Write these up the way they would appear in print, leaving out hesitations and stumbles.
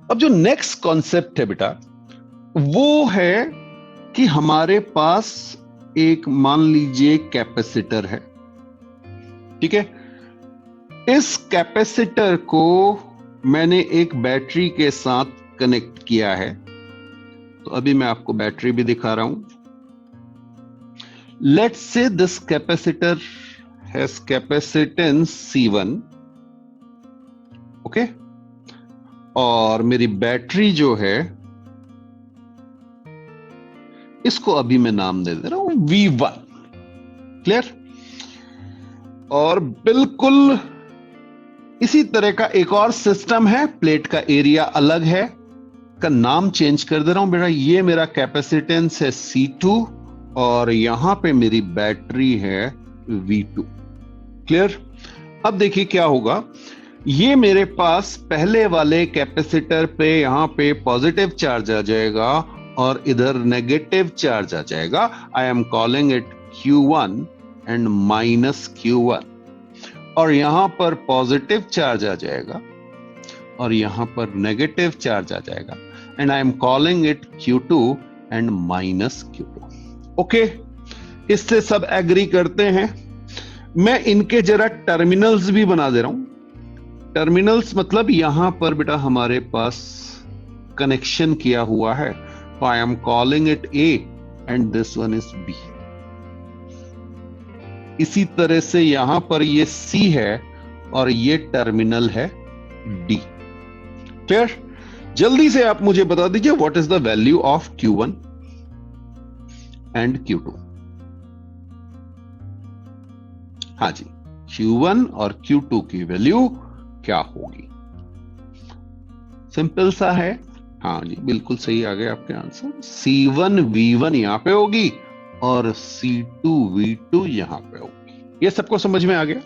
अब जो next concept है बेटा, वो है कि हमारे पास एक, मान लीजिए, कैपेसिटर है। ठीक है, इस कैपेसिटर को मैंने एक बैटरी के साथ कनेक्ट किया है। तो अभी मैं आपको बैटरी भी दिखा रहा हूं। Let's say this capacitor has capacitance C1, okay, और मेरी बैटरी जो है, इसको अभी मैं नाम दे रहा हूं V1। क्लियर? और बिल्कुल इसी तरह का एक और सिस्टम है, प्लेट का एरिया अलग है, का नाम चेंज कर दे रहा हूं बेटा। ये मेरा कैपेसिटेंस है C2 और यहां पे मेरी बैटरी है V2। क्लियर? अब देखिए क्या होगा। ये मेरे पास पहले वाले कैपेसिटर पे यहां पे पॉजिटिव चार्ज आ जाएगा और इधर नेगेटिव चार्ज आ जाएगा। I am calling it Q1 and minus Q1। और यहां पर पॉजिटिव चार्ज आ जाएगा और यहां पर नेगेटिव चार्ज आ जाएगा, and I am calling it Q2 and minus Q2। Okay, इससे सब एग्री करते हैं। मैं इनके जरा टर्मिनल्स भी बना दे रहा हूं। टर्मिनल्स मतलब यहां पर बेटा हमारे पास कनेक्शन किया हुआ है, तो I am calling it A and this one is B। इसी तरह से यहां पर ये C है और ये टर्मिनल है D। क्लियर? जल्दी से आप मुझे बता दीजिए what is the value of Q1 and Q2। हाँ जी, Q1 और Q2 की वैल्यू क्या होगी? सिंपल सा है। हाँ जी, बिल्कुल सही आ गए आपके आंसर। C1 V1 यहां पे होगी और C2 V2 यहां पे होगी। ये सबको समझ में आ गया?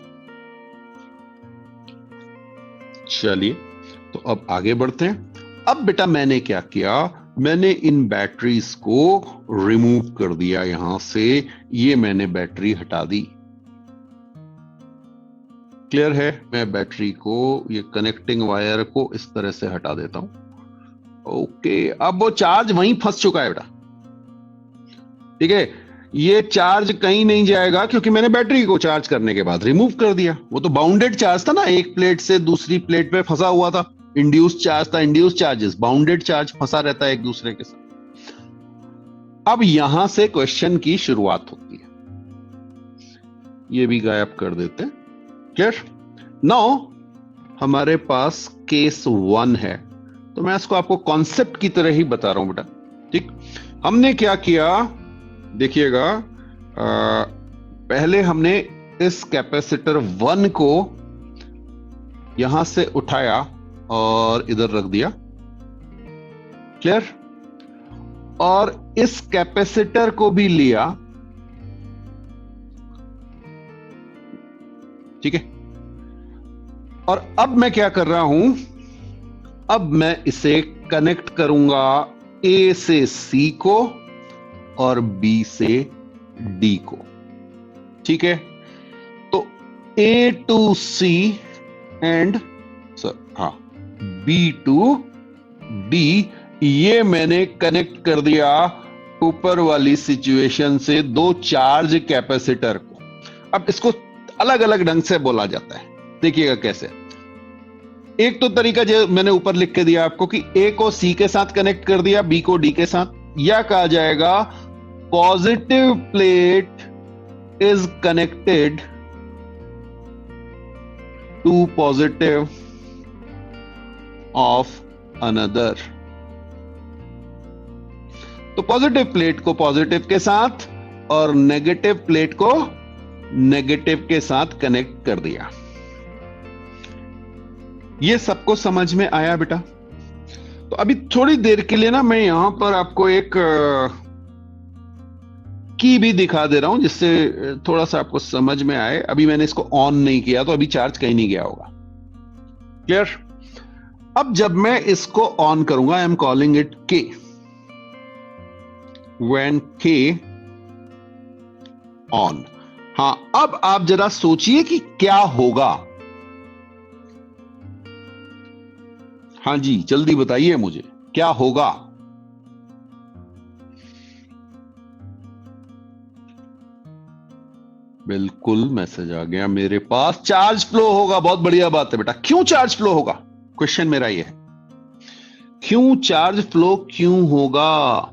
चलिए, तो अब आगे बढ़ते हैं। अब बेटा मैंने क्या किया, मैंने इन बैटरीज को रिमूव कर दिया यहां से। ये मैंने बैटरी हटा दी। क्लियर है? मैं बैटरी को, ये कनेक्टिंग वायर को इस तरह से हटा देता हूं। ओके, अब वो चार्ज वहीं फंस चुका है बेटा। ठीक है, ये चार्ज कहीं नहीं जाएगा क्योंकि मैंने बैटरी को चार्ज करने के बाद रिमूव कर दिया। वो तो बाउंडेड चार्ज था ना, एक प्लेट से दूसरी प्लेट पे फंसा हुआ था। इंड्यूस चार्ज था, इंड्यूस चार्जेस, बाउंडेड चार्ज फंसा रहता है एक दूसरे के साथ। अब यहां से क्वेश्चन की शुरुआत होती है। ये भी गायब कर देते हैं। क्लियर? नाउ हमारे पास केस 1 है, तो मैं इसको आपको कॉन्सेप्ट की तरह ही बता रहा हूं बेटा। ठीक, हमने क्या किया देखिएगा। पहले हमने इस कैपेसिटर 1 को यहां से उठाया और इधर रख दिया। क्लियर? और इस कैपेसिटर को भी लिया। ठीक है, और अब मैं क्या कर रहा हूं, अब मैं इसे कनेक्ट करूंगा A से C को और B से D को। ठीक है, तो A to C and B to D, ये मैंने कनेक्ट कर दिया ऊपर वाली सिचुएशन से दो चार्ज कैपेसिटर को। अब इसको अलग अलग ढंग से बोला जाता है, देखिएगा कैसे। एक तो तरीका जो मैंने ऊपर लिख के दिया आपको कि A को C के साथ कनेक्ट कर दिया, B को D के साथ, या कहा जाएगा positive plate is connected to positive of another. तो पॉजिटिव प्लेट को पॉजिटिव के साथ और नेगेटिव प्लेट को नेगेटिव के साथ कनेक्ट कर दिया। ये सबको समझ में आया बेटा? तो अभी थोड़ी देर के लिए ना मैं यहां पर आपको एक की भी दिखा दे रहा हूं जिससे थोड़ा सा आपको समझ में आए। अभी मैंने इसको ऑन नहीं किया तो अभी चार्ज कहीं नहीं गया होगा। क्लियर? अब जब मैं इसको ऑन करूंगा, I am calling it K। When K on. हाँ, अब आप जरा सोचिए कि क्या होगा। हाँ जी, जल्दी बताइए मुझे क्या होगा। बिल्कुल मैसेज आ गया मेरे पास, चार्ज फ्लो होगा। बहुत बढ़िया बात है बेटा। क्यों चार्ज फ्लो होगा, क्वेश्चन मेरा ये है, क्यों चार्ज फ्लो क्यों होगा।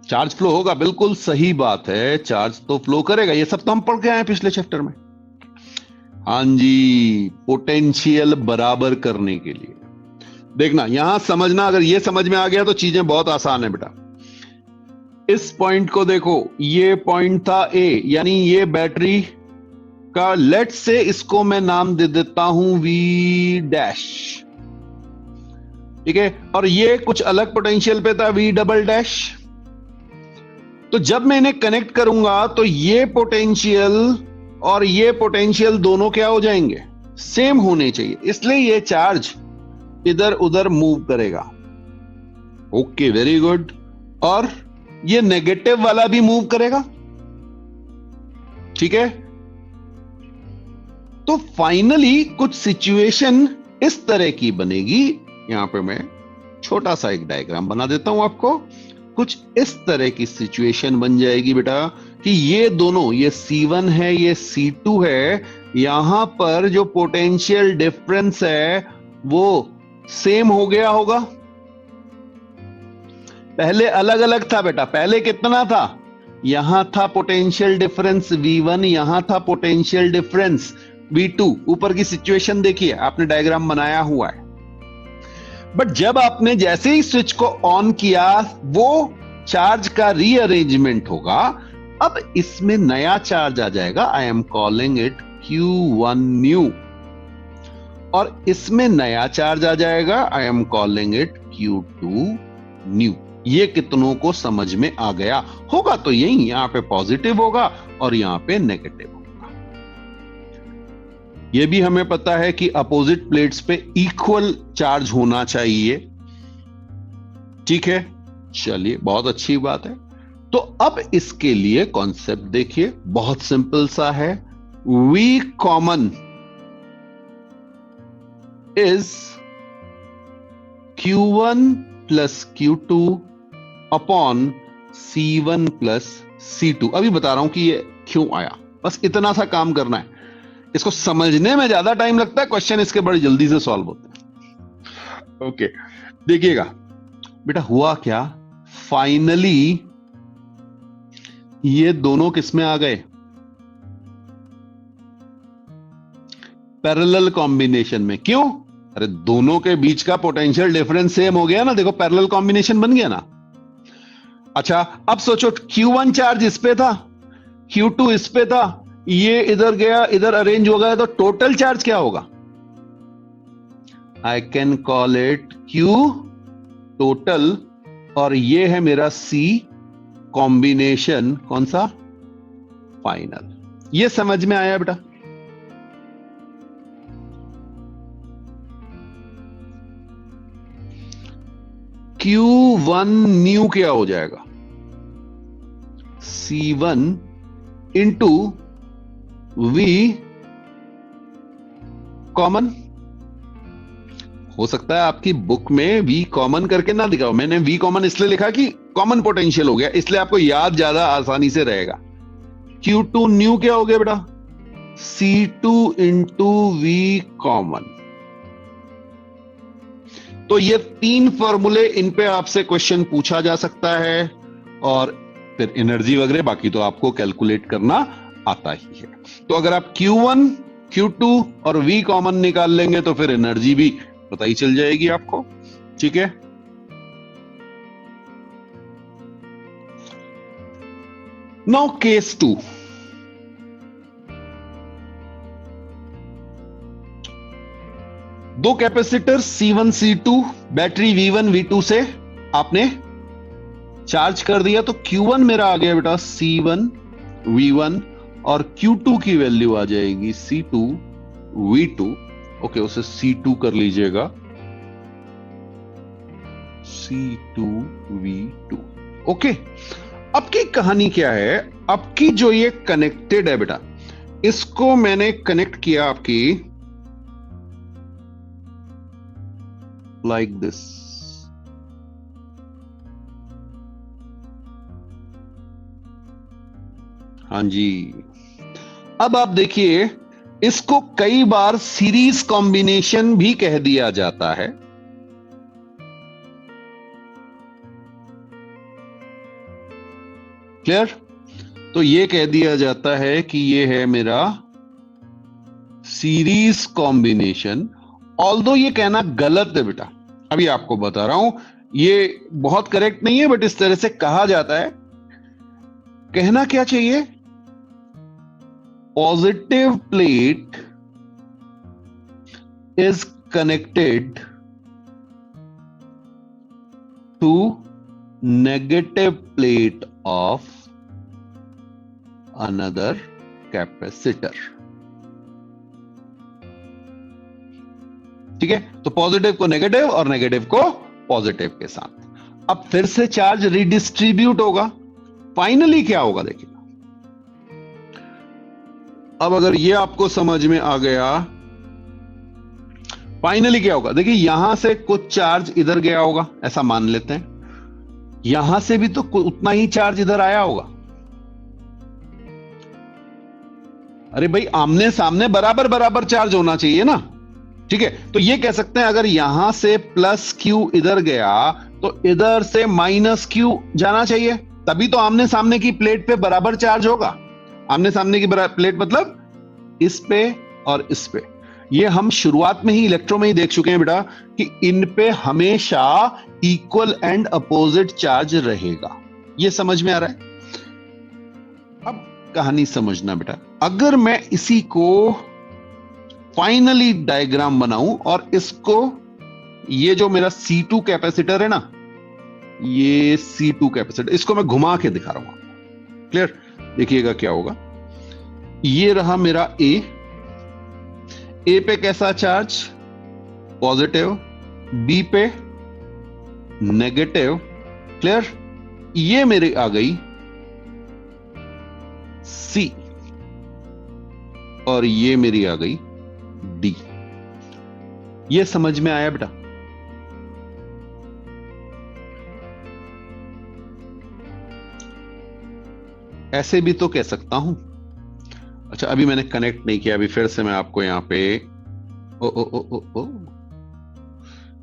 चार्ज फ्लो होगा, बिल्कुल सही बात है, चार्ज तो फ्लो करेगा। ये सब तो हम पढ़ के आए हैं पिछले चैप्टर में। हाँ जी, पोटेंशियल बराबर करने के लिए। देखना यहां समझना, अगर ये समझ में आ गया तो चीजें बहुत आसान है बेटा। इस पॉइंट को देखो, ये पॉइंट था ए, यानी ये बैटरी का, लेट से इसको मैं नाम दे देता हूं वी डैश, ठीक है। और ये कुछ अलग पोटेंशियल पे था, वी डबल डैश। तो जब मैं इन्हें कनेक्ट करूंगा तो ये पोटेंशियल और ये पोटेंशियल दोनों क्या हो जाएंगे, सेम होने चाहिए, इसलिए ये चार्ज इधर उधर मूव करेगा। Okay, very good. और ये नेगेटिव वाला भी मूव करेगा, ठीक है। तो फाइनली कुछ सिचुएशन इस तरह की बनेगी। यहां पे मैं छोटा सा एक डायग्राम बना देता हूं आपको। कुछ इस तरह की सिचुएशन बन जाएगी बेटा कि ये दोनों, ये C1 है, ये C2 है, यहां पर जो पोटेंशियल डिफरेंस है वो सेम हो गया होगा। पहले अलग अलग था बेटा, पहले कितना था, यहां था पोटेंशियल डिफरेंस V1, यहां था पोटेंशियल डिफरेंस V2। ऊपर की सिचुएशन देखिए, आपने डायग्राम बनाया हुआ है। बट जब आपने जैसे ही स्विच को ऑन किया, वो चार्ज का रीअरेंजमेंट होगा। अब इसमें नया चार्ज आ जाएगा, I am calling it Q1 new. और इसमें नया चार्ज आ जाएगा, I am calling it Q2 new. ये कितनों को समझ में आ गया होगा? तो यही, यहां पे पॉजिटिव होगा और यहां पे नेगेटिव होगा। ये भी हमें पता है कि अपोजिट प्लेट्स पे इक्वल चार्ज होना चाहिए, ठीक है। चलिए, बहुत अच्छी बात है। तो अब इसके लिए कॉन्सेप्ट देखिए, बहुत सिंपल सा है। V common is Q1 plus Q2 upon C1 plus C2। अभी बता रहा हूं कि ये क्यों आया, बस इतना सा काम करना है। इसको समझने में ज्यादा टाइम लगता है, क्वेश्चन इसके बड़े जल्दी से सॉल्व होते हैं। ओके, देखिएगा बेटा, हुआ क्या, फाइनली ये दोनों किसमें आ गए, पैरेलल कॉम्बिनेशन में। क्यों? अरे दोनों के बीच का पोटेंशियल डिफरेंस सेम हो गया ना, देखो पैरेलल कॉम्बिनेशन बन गया ना। अच्छा, अब सोचो Q1 चार्ज इस पे था, Q2 इस पे था, ये इधर गया, इधर अरेंज हो गया, तो टोटल चार्ज क्या होगा? I can call it Q total, और ये है मेरा C कॉम्बिनेशन, कौन सा, फाइनल। ये समझ में आया बेटा? Q1 न्यू क्या हो जाएगा, C1 इंटू V कॉमन। हो सकता है आपकी बुक में V कॉमन करके ना लिखा हो, मैंने V कॉमन इसलिए लिखा कि कॉमन पोटेंशियल हो गया, इसलिए आपको याद ज्यादा आसानी से रहेगा। Q2 न्यू क्या हो गया बेटा, C2 इंटू V कॉमन। तो ये तीन फॉर्मूले, इन पे आपसे क्वेश्चन पूछा जा सकता है, और फिर एनर्जी वगैरह बाकी तो आपको कैलकुलेट करना आता ही है। तो अगर आप Q1, Q2 और V कॉमन निकाल लेंगे तो फिर एनर्जी भी पता ही चल जाएगी आपको, ठीक है। Now case 2। दो capacitor C1 C2 battery V1 V2 से आपने चार्ज कर दिया, तो Q1 मेरा आ गया बेटा C1 V1, और Q2 की वैल्यू आ जाएगी C2 V2। ओके, उसे C2 कर लीजिएगा, C2 V2। ओके, अब की कहानी क्या है, अब की जो ये कनेक्टेड है बेटा, इसको मैंने कनेक्ट किया आपकी like this. हाँ जी, अब आप देखिए, इसको कई बार सीरीज कॉम्बिनेशन भी कह दिया जाता है। क्लियर? तो ये कह दिया जाता है कि ये है मेरा सीरीज कॉम्बिनेशन। ऑल्दो ये कहना गलत है बेटा, अभी आपको बता रहा हूं, ये बहुत करेक्ट नहीं है, बट इस तरह से कहा जाता है। कहना क्या चाहिए? Positive plate is connected to negative plate of another capacitor. ठीक है, तो पॉजिटिव को नेगेटिव और नेगेटिव को पॉजिटिव के साथ। अब फिर से चार्ज रिडिस्ट्रीब्यूट होगा। फाइनली क्या होगा देखिए, अब अगर ये आपको समझ में आ गया, फाइनली क्या होगा देखिए, यहां से कुछ चार्ज इधर गया होगा, ऐसा मान लेते हैं। यहां से भी तो उतना ही चार्ज इधर आया होगा। अरे भाई, आमने सामने बराबर बराबर चार्ज होना चाहिए ना। ठीक है, तो ये कह सकते हैं अगर यहां से प्लस क्यू इधर गया तो इधर से माइनस क्यू जाना चाहिए, तभी तो आमने सामने की प्लेट पे बराबर चार्ज होगा। आमने सामने की प्लेट मतलब इस पे और इस पे। ये हम शुरुआत में ही इलेक्ट्रो में ही देख चुके हैं बेटा कि इन पे हमेशा इक्वल एंड अपोजिट चार्ज रहेगा। ये समझ में आ रहा है? अब कहानी समझना बेटा, अगर मैं इसी को फाइनली डायग्राम बनाऊं और इसको, ये जो मेरा C2 कैपेसिटर है ना, ये C2 कैपेसिटर, इसको मैं घुमा के दिखा रहा हूं। क्लियर? देखिएगा क्या होगा। ये रहा मेरा ए पे कैसा चार्ज? पॉजिटिव। बी पे नेगेटिव। क्लियर? ये मेरी आ गई सी और ये मेरी आ गई डी। ये समझ में आया बेटा? ऐसे भी तो कह सकता हूं। अच्छा, अभी मैंने कनेक्ट नहीं किया, अभी फिर से मैं आपको यहां पे ओ ओ ओ ओ ओ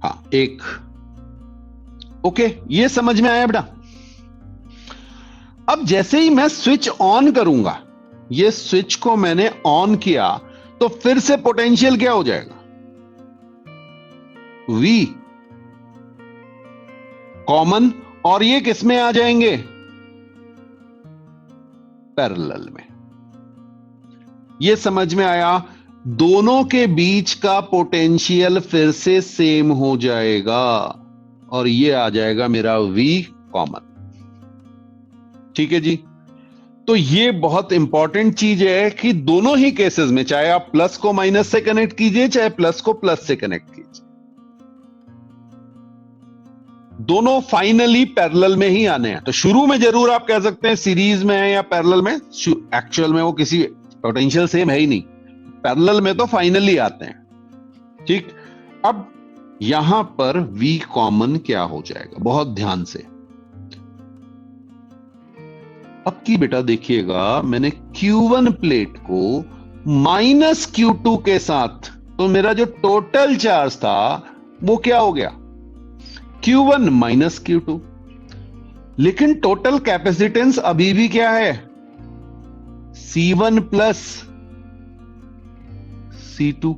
हाँ, एक ओके, ये समझ में आया बेटा? अब जैसे ही मैं स्विच ऑन करूंगा, ये स्विच को मैंने ऑन किया तो फिर से पोटेंशियल क्या हो जाएगा? V कॉमन, और ये किस में आ जाएंगे? पैरेलल में। ये समझ में आया? दोनों के बीच का पोटेंशियल फिर से सेम हो जाएगा और ये आ जाएगा मेरा V कॉमन। ठीक है जी? तो ये बहुत इंपॉर्टेंट चीज है कि दोनों ही केसेस में, चाहे आप प्लस को माइनस से कनेक्ट कीजिए, चाहे प्लस को प्लस से कनेक्ट कीजिए, दोनों फाइनली पैरेलल में ही आने हैं। तो शुरू में जरूर आप कह सकते हैं सीरीज में है या पैरेलल में, एक्चुअल में वो किसी पोटेंशियल सेम है ही नहीं, पैरेलल में तो फाइनली आते हैं। ठीक, अब यहां पर V कॉमन क्या हो जाएगा? बहुत ध्यान से। अब की बेटा देखिएगा, मैंने Q1 प्लेट को माइनस Q2 के साथ, तो मेरा जो टोटल चार्ज था वो क्या हो गया? Q1 minus Q2। लेकिन टोटल कैपेसिटेंस अभी भी क्या है? C1 plus C2।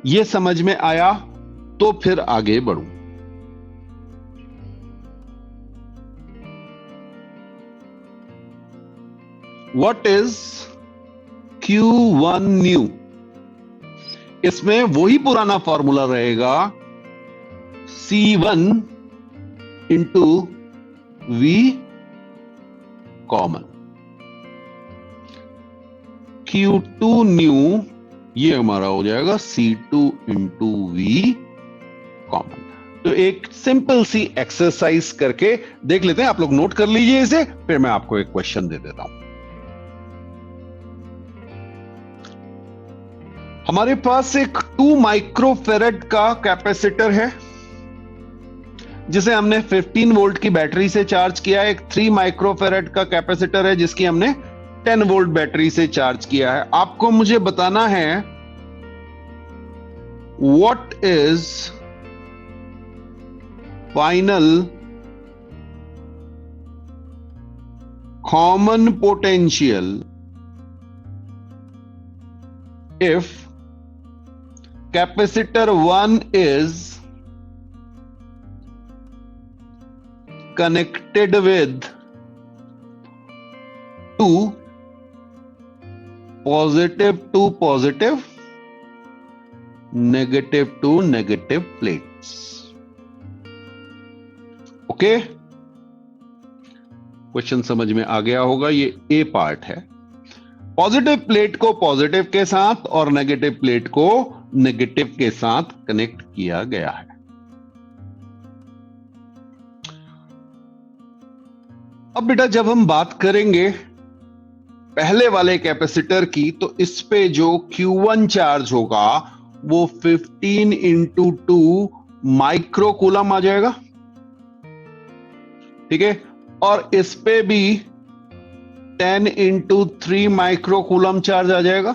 ये समझ में आया? तो फिर आगे बढ़ूं। What is Q1 new? इसमें वही पुराना फॉर्मूला रहेगा, C1 into V common. Q2 new ये हमारा हो जाएगा C2 इंटू V कॉमन। तो एक सिंपल सी एक्सरसाइज करके देख लेते हैं, आप लोग नोट कर लीजिए इसे, फिर मैं आपको एक क्वेश्चन दे देता हूं। हमारे पास एक 2 माइक्रोफेरेड का कैपेसिटर है जिसे हमने 15 वोल्ट की बैटरी से चार्ज किया है। एक 3 माइक्रोफेरेड का कैपेसिटर है जिसकी हमने 10 वोल्ट बैटरी से चार्ज किया है। आपको मुझे बताना है what is final common potential if capacitor 1 is connected with two positive to positive, negative to negative plates. Okay, question समझ में आ गया होगा। ये ए पार्ट है। पॉजिटिव प्लेट को पॉजिटिव के साथ और नेगेटिव प्लेट को नेगेटिव के साथ कनेक्ट किया गया है। अब बेटा जब हम बात करेंगे पहले वाले कैपेसिटर की, तो इस पे जो Q1 चार्ज होगा वो 15 इंटू 2 माइक्रोकूलम आ जाएगा, ठीक है। और इस पे भी 10 इंटू 3 माइक्रोकूलम चार्ज आ जाएगा।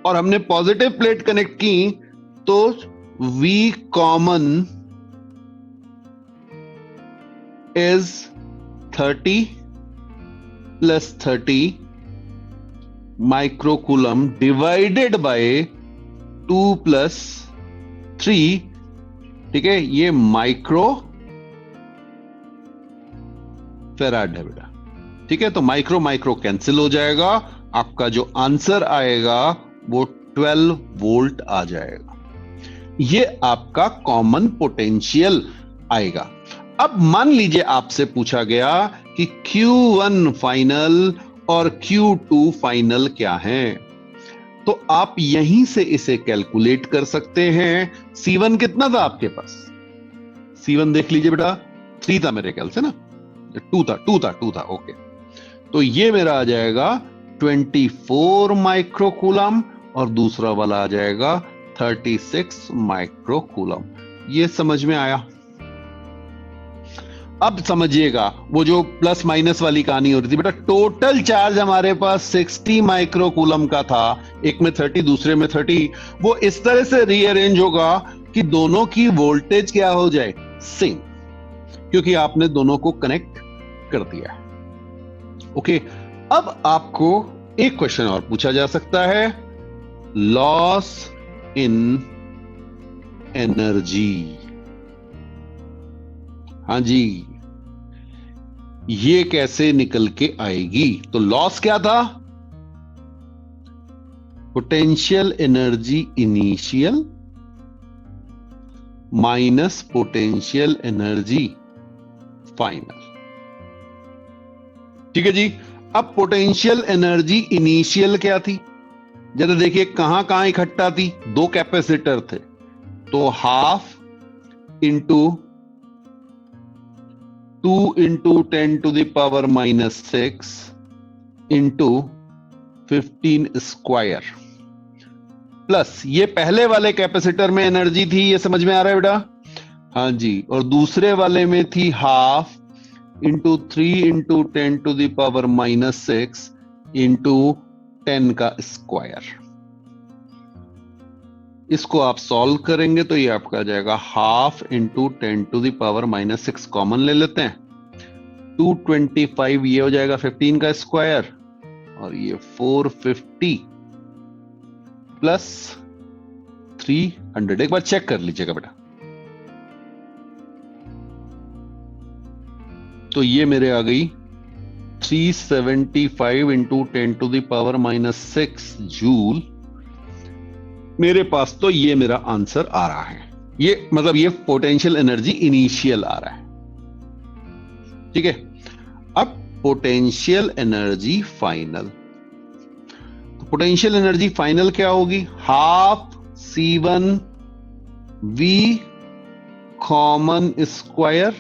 और हमने पॉजिटिव प्लेट कनेक्ट की तो V common is 30 plus 30 microcoulomb divided bye 2 plus 3, ठीक है। ये माइक्रो फेराड है बेटा, ठीक है। तो माइक्रो माइक्रो कैंसिल हो जाएगा, आपका जो आंसर आएगा वो 12 वोल्ट आ जाएगा। ये आपका कॉमन पोटेंशियल आएगा। अब मान लीजिए आपसे पूछा गया कि Q1 फाइनल और Q2 फाइनल क्या है, तो आप यहीं से इसे कैलकुलेट कर सकते हैं। C1 कितना था आपके पास? C1 देख लीजिए बेटा, 3 था मेरे ख्याल से ना, 2 था, ओके। तो ये मेरा आ जाएगा 24 माइक्रोकूलम और दूसरा वाला आ जाएगा 36 माइक्रोकूलम। ये समझ में आया? अब समझिएगा वो जो प्लस माइनस वाली कहानी हो रही थी बेटा, टोटल चार्ज हमारे पास 60 माइक्रोकूलम का था, एक में 30 दूसरे में 30। वो इस तरह से रीअरेंज होगा कि दोनों की वोल्टेज क्या हो जाए, सेम, क्योंकि आपने दोनों को कनेक्ट कर दिया है। ओके, अब आपको एक क्वेश्चन और पूछा जा सकता है, लॉस इन एनर्जी। हाँ जी, ये कैसे निकल के आएगी? तो लॉस क्या था? Potential energy initial minus potential energy final, ठीक है जी। अब पोटेंशियल एनर्जी इनिशियल क्या थी? जरा देखिए कहां कहां इकट्ठा थी। 2 कैपेसिटर थे, तो half into 2 into 10 to the power -6 into 15 square, plus ये पहले वाले कैपेसिटर में एनर्जी थी, ये समझ में आ रहा है बेटा? हाँ जी। और दूसरे वाले में थी half into 3 into 10 to the power -6 into 10 का स्क्वायर। इसको आप सॉल्व करेंगे तो ये आपका आ जाएगा half into 10 to the power -6, common ले लेते हैं, 225, ये हो जाएगा 15 का स्क्वायर, और ये 450 प्लस 300। एक बार चेक कर लीजिएगा बेटा। तो ये मेरे आ गई 375 into 10 to the power -6 joule. मेरे पास तो ये मेरा आंसर आ रहा है। ये मतलब ये पोटेंशियल एनर्जी इनिशियल आ रहा है, ठीक है। अब पोटेंशियल एनर्जी फाइनल, तो पोटेंशियल एनर्जी फाइनल क्या होगी? Half C1 V common square,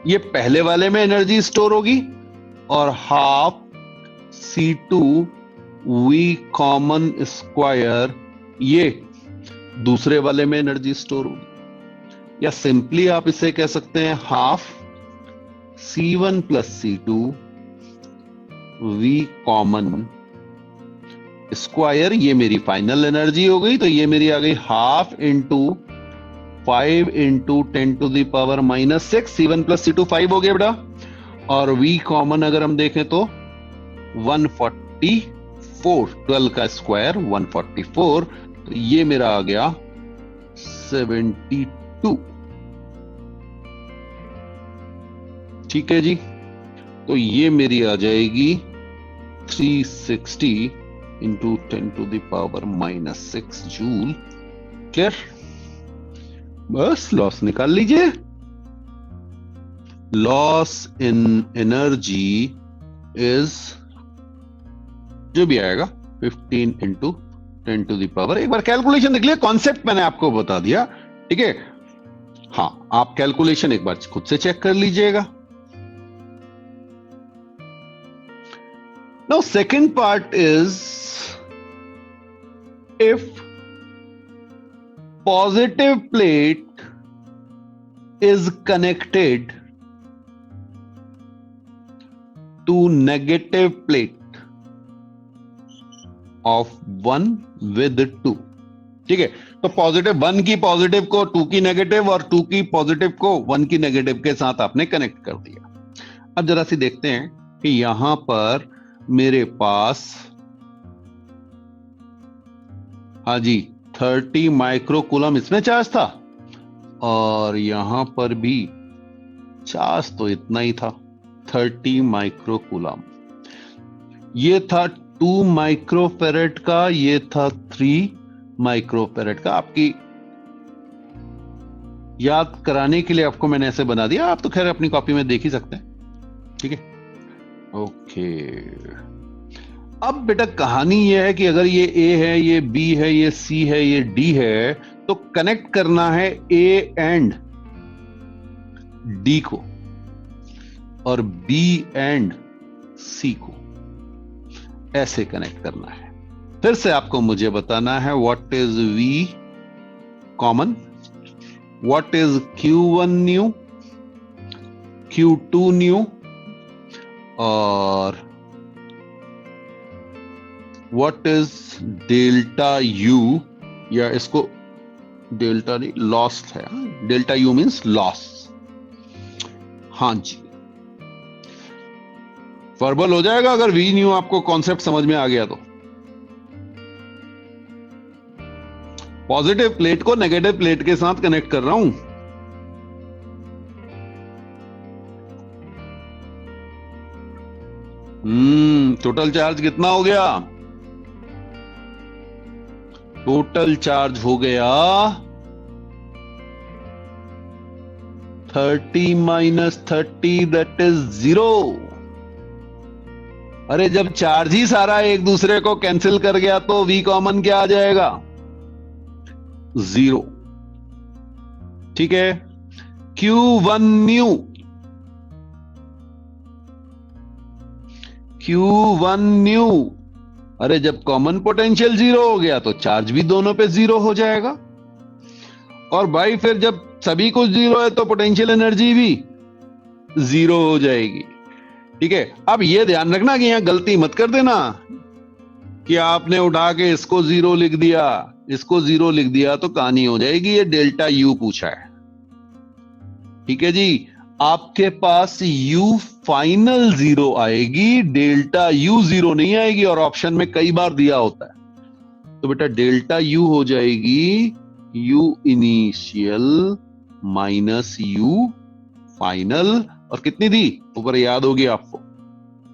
ये पहले वाले में एनर्जी स्टोर होगी, और half C2 V common square ये दूसरे वाले में एनर्जी स्टोर होगी, या सिंपली आप इसे कह सकते हैं half C1 plus C2 V common square, ये मेरी फाइनल एनर्जी हो गई, तो ये मेरी आ गई half into 5 into 10⁻⁻⁶, C1 plus C2 5 हो गया बेटा, और V कॉमन अगर हम देखें तो 144, 12 का स्क्वायर 144, तो ये मेरा आ गया 72। ठीक है जी, तो ये मेरी आ जाएगी 360 इंटू 10⁻⁻⁶ जूल। क्लियर? बस लॉस निकाल लीजिए। लॉस इन एनर्जी इज जो भी आएगा 15 इंटू 10⁻, एक बार कैलकुलेशन देख लिया, कॉन्सेप्ट मैंने आपको बता दिया, ठीक है। हाँ, आप कैलकुलेशन एक बार खुद से चेक कर लीजिएगा। Now second part is, if positive plate is connected to negative plate of 1 with 2, ठीक है। तो पॉजिटिव 1 की पॉजिटिव को 2 की नेगेटिव और 2 की पॉजिटिव को 1 की नेगेटिव के साथ आपने कनेक्ट कर दिया। अब जरा सी देखते हैं कि यहां पर मेरे पास, हाँ जी, 30 माइक्रोकूलम इसमें चार्ज था, और यहां पर भी चार्ज तो इतना ही था, 30 माइक्रोकूलम। ये था 2 माइक्रोफेरेड का, ये था 3 माइक्रोफेरेड का। आपकी याद कराने के लिए आपको मैंने ऐसे बना दिया, आप तो खैर अपनी कॉपी में देख ही सकते हैं, ठीक है। ओके, अब बेटा कहानी यह है कि अगर ये A है, ये B है, ये C है, ये D है, तो कनेक्ट करना है A एंड D को और B एंड C को, ऐसे कनेक्ट करना है। फिर से आपको मुझे बताना है what is V common, what is Q1 new, Q2 new, और व्हाट इज डेल्टा U, या इसको डेल्टा नहीं, लॉस है, डेल्टा U मींस लॉस। हाँ जी, वर्बल हो जाएगा अगर V न्यू आपको कॉन्सेप्ट समझ में आ गया तो। पॉजिटिव प्लेट को नेगेटिव प्लेट के साथ कनेक्ट कर रहा हूं। टोटल चार्ज कितना हो गया? टोटल चार्ज हो गया 30 माइनस 30, दैट इज 0। अरे जब चार्ज ही सारा एक दूसरे को कैंसिल कर गया तो V कॉमन क्या आ जाएगा? 0। ठीक है, Q1 न्यू, Q1 न्यू, अरे जब कॉमन पोटेंशियल 0 हो गया तो चार्ज भी दोनों पे 0 हो जाएगा। और भाई फिर जब सभी कुछ 0 है तो पोटेंशियल एनर्जी भी 0 हो जाएगी। ठीक है, अब ये ध्यान रखना कि यहां गलती मत कर देना कि आपने उठा के इसको 0 लिख दिया, इसको 0 लिख दिया तो कहानी हो जाएगी। ये डेल्टा U पूछा है, ठीक है जी। आपके पास U फाइनल 0 आएगी, डेल्टा U 0 नहीं आएगी, और ऑप्शन में कई बार दिया होता है। तो बेटा डेल्टा U हो जाएगी U initial minus U final, और कितनी थी ऊपर याद होगी आपको,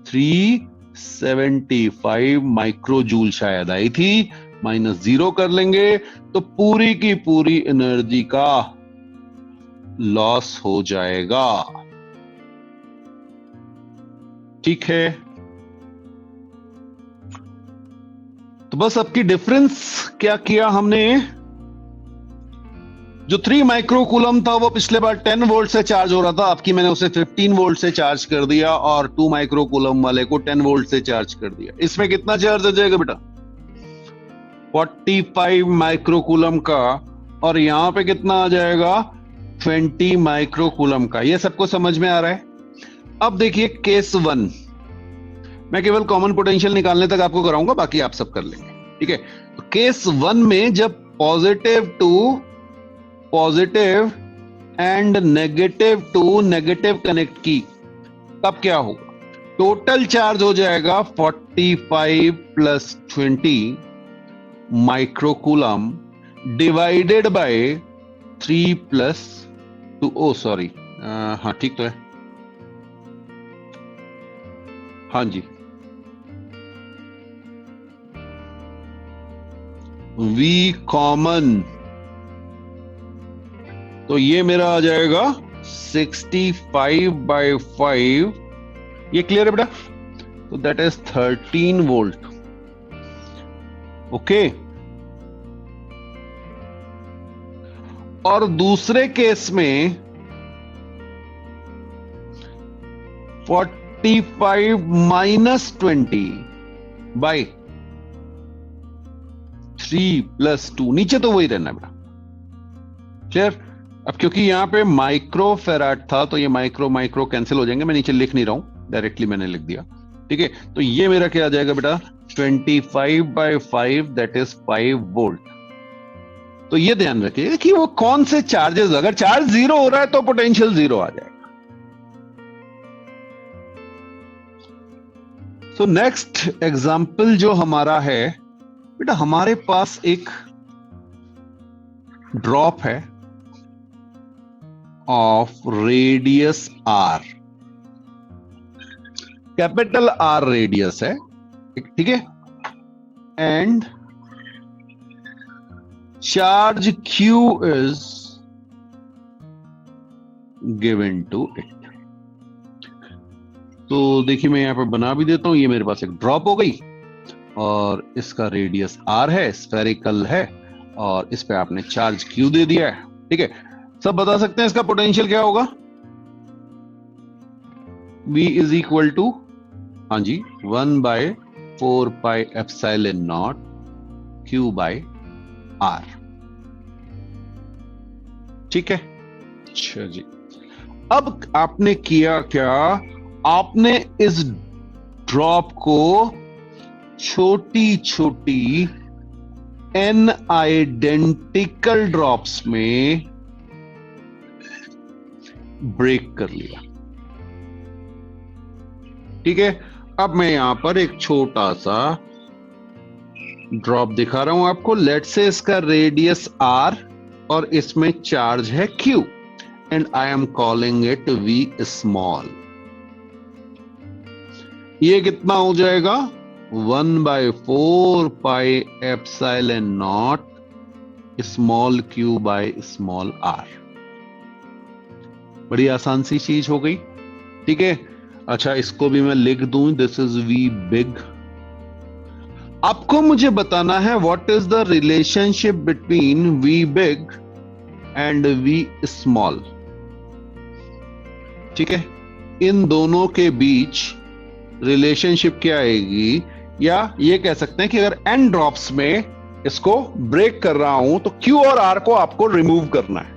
375 माइक्रोजूल शायद आई थी, माइनस 0 कर लेंगे तो पूरी की पूरी एनर्जी का लॉस हो जाएगा। ठीक है, तो बस आपकी डिफरेंस क्या किया हमने, जो 3 माइक्रोकूलम था वो पिछले बार 10 वोल्ट से चार्ज हो रहा था, आपकी मैंने उसे 15 वोल्ट से चार्ज कर दिया, और 2 माइक्रोकूलम वाले को 10 वोल्ट से चार्ज कर दिया। इसमें कितना चार्ज हो जाएगा बेटा? 45 माइक्रोकूलम का, और यहां पे कितना आ जाएगा 20 माइक्रोकूलम का। ये सबको समझ में आ रहा है? अब देखिए केस 1, मैं केवल कॉमन पोटेंशियल निकालने तक आपको कराऊंगा, बाकी आप सब कर लेंगे, ठीक है? तो केस 1 में जब positive to positive and negative to negative connect की, तब क्या होगा? टोटल चार्ज हो जाएगा 45 plus 20 microcoulomb divided by 3 plus 2। Oh sorry, हाँ ठीक तो है, हाँ जी, V कॉमन, तो ये मेरा आ जाएगा 65/5। ये क्लियर है बेटा? तो दैट इज 13 वोल्ट। ओके। और दूसरे केस में 45 माइनस 20 बाई 3 प्लस 2, नीचे तो वही रहना बेटा, क्लियर? अब क्योंकि यहां पे माइक्रो फेराड था तो ये माइक्रो माइक्रो कैंसिल हो जाएंगे, मैं नीचे लिख नहीं रहा हूं, डायरेक्टली मैंने लिख दिया, ठीक है? तो ये मेरा क्या आ जाएगा बेटा 25/5, दैट इज 5 वोल्ट। तो ये ध्यान रखिएगा कि वो कौन से चार्जेस, अगर चार्ज जीरो हो रहा है तो पोटेंशियल जीरो आ जाएगा। तो नेक्स्ट एग्जाम्पल जो हमारा है बेटा, हमारे पास एक ड्रॉप है of radius R, capital R radius है, ठीक है? And charge Q is given to it. तो देखिए मैं यहां पर बना भी देता हूं, ये मेरे पास एक ड्रॉप हो गई और इसका रेडियस R है, स्फेरिकल है, और इस पे आपने चार्ज Q दे दिया है, ठीक है? सब बता सकते हैं इसका पोटेंशियल क्या होगा? V इज इक्वल टू, हाँ जी, 1/4πε0 Q/R, ठीक है? अच्छा जी, अब आपने किया क्या? आपने इस ड्रॉप को छोटी छोटी n आइडेंटिकल ड्रॉप्स में ब्रेक कर लिया, ठीक है? अब मैं यहां पर एक छोटा सा ड्रॉप दिखा रहा हूं आपको। लेट से इसका रेडियस R और इसमें चार्ज है Q, and I am calling it V small. ये कितना हो जाएगा? 1/4πε0 स्मॉल Q/स्मॉल R। बड़ी आसान सी चीज हो गई, ठीक है? अच्छा, इसको भी मैं लिख दूं, दिस इज V बिग। आपको मुझे बताना है what is the relationship between V big and V small, ठीक है? इन दोनों के बीच रिलेशनशिप क्या आएगी? या ये कह सकते हैं कि अगर n ड्रॉप्स में इसको ब्रेक कर रहा हूं तो Q और R को आपको रिमूव करना है,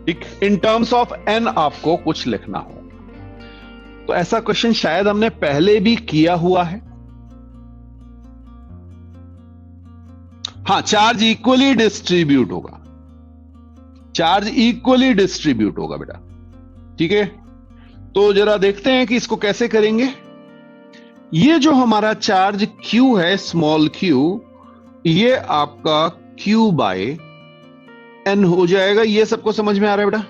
ठीक? इन टर्म्स ऑफ n आपको कुछ लिखना होगा। तो ऐसा क्वेश्चन शायद हमने पहले भी किया हुआ है। हाँ, चार्ज इक्वली डिस्ट्रीब्यूट होगा, चार्ज इक्वली डिस्ट्रीब्यूट होगा बेटा, ठीक है? तो जरा देखते हैं कि इसको कैसे करेंगे। ये जो हमारा चार्ज Q है, स्मॉल q, ये आपका Q/n हो जाएगा। ये सबको समझ में आ रहा है बेटा?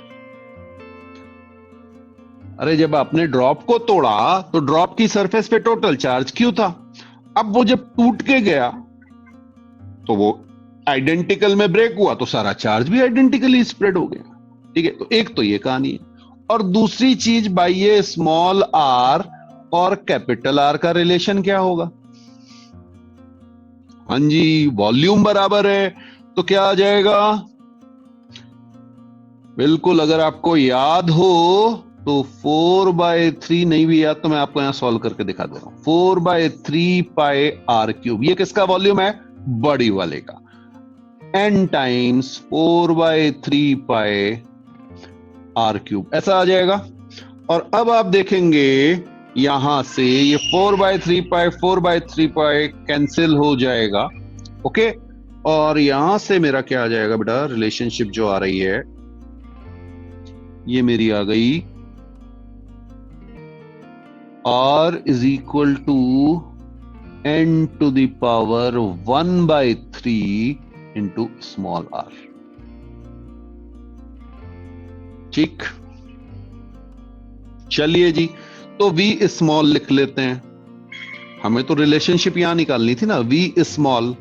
अरे जब आपने ड्रॉप को तोड़ा तो ड्रॉप की सरफेस पे टोटल चार्ज Q था, अब वो जब टूट के गया तो वो आइडेंटिकल में ब्रेक हुआ तो सारा चार्ज भी आइडेंटिकली स्प्रेड हो गया, ठीक है? तो एक तो ये कहानी है, और दूसरी चीज भाई ये स्मॉल r और कैपिटल R का रिलेशन क्या होगा? हाँ जी, वॉल्यूम बराबर है, तो क्या आ जाएगा? बिल्कुल, अगर आपको याद हो तो 4/3 नहीं भी याद तो मैं आपको यहां सॉल्व करके दिखा दे रहा हूं। 4/3 पाई आर क्यूब, ये किसका वॉल्यूम है? बड़ी वाले का। n times 4/3 pi R cube, ऐसा आ जाएगा। और अब आप देखेंगे यहां से ये 4/3 पाई कैंसिल हो जाएगा। ओके, और यहां से मेरा क्या आ जाएगा बेटा? रिलेशनशिप जो आ रही है ये मेरी आ गई, r is equal to n to the power 1/3 into small r। ठीक, चलिए जी, तो v स्मॉल लिख लेते हैं। हमें तो रिलेशनशिप यहां निकालनी थी ना। v small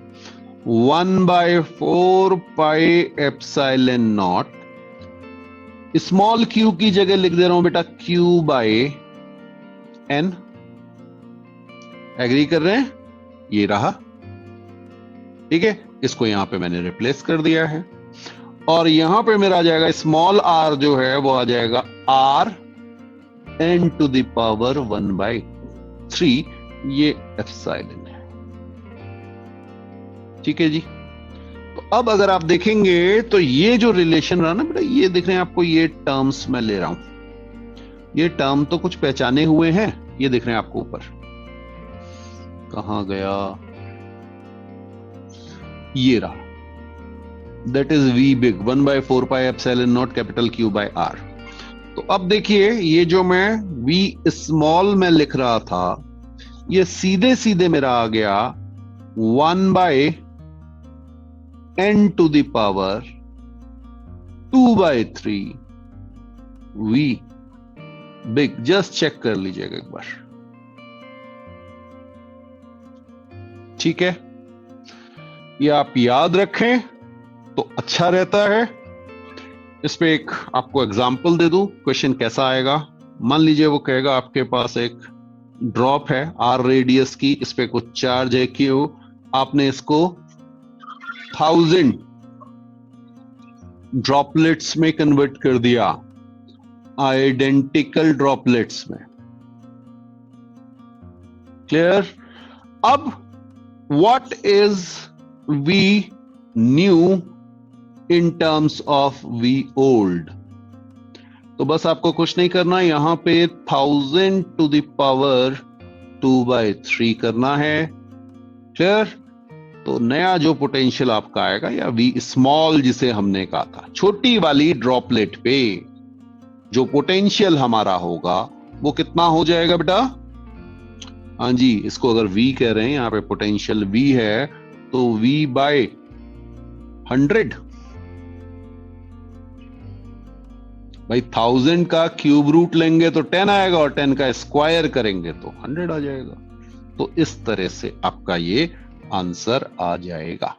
1/4 pi epsilon not, small q की जगह लिख दे रहा हूं बेटा q बाय n। एग्री कर रहे हैं? ये रहा, ठीक है। इसको यहां पे मैंने रिप्लेस कर दिया है, और यहां पे मेरा आ जाएगा स्मॉल r जो है वो आ जाएगा r n to the power 1/3, ये एप्सिलॉन है। ठीक है जी। तो अब अगर आप देखेंगे तो ये जो रिलेशन रहा ना बेटा, ये दिख रहे हैं आपको, ये टर्म्स मैं ले रहा हूं। ये टर्म तो कुछ पहचाने हुए हैं, ये दिख रहे हैं आपको ऊपर। कहां गया? ये रहा, that is v big 1/4 pi epsilon naught capital Q by R। तो अब देखिए, ये जो मैं v स्मॉल में लिख रहा था, ये सीधे सीधे मेरा आ गया 1/n to the power 2/3 v big. Just check कर लीजिएगा एक बार, ठीक है। ये आप याद रखें तो अच्छा रहता है। इस पे एक आपको एग्जांपल दे दूं, क्वेश्चन कैसा आएगा। मान लीजिए वो कहेगा आपके पास एक ड्रॉप है r रेडियस की, इस पे कुछ चार्ज है q, आपने इसको 1000 ड्रॉपलेट्स में कन्वर्ट कर दिया, आइडेंटिकल ड्रॉपलेट्स में। क्लियर? अब what is v new in terms of v old? तो बस आपको कुछ नहीं करना, यहां पे 1000 टू द पावर 2/3 करना है। क्लियर? तो नया जो पोटेंशियल आपका आएगा, या v स्मॉल जिसे हमने कहा था, छोटी वाली ड्रॉपलेट पे जो पोटेंशियल हमारा होगा वो कितना हो जाएगा बेटा? हाँ जी, इसको अगर v कह रहे हैं, यहां पे पोटेंशियल v है, तो v बाय 100। भाई 1000 का क्यूब रूट लेंगे तो 10 आएगा, और 10 का स्क्वायर करेंगे तो 100 आ जाएगा। तो इस तरह से आपका ये आंसर आ जाएगा।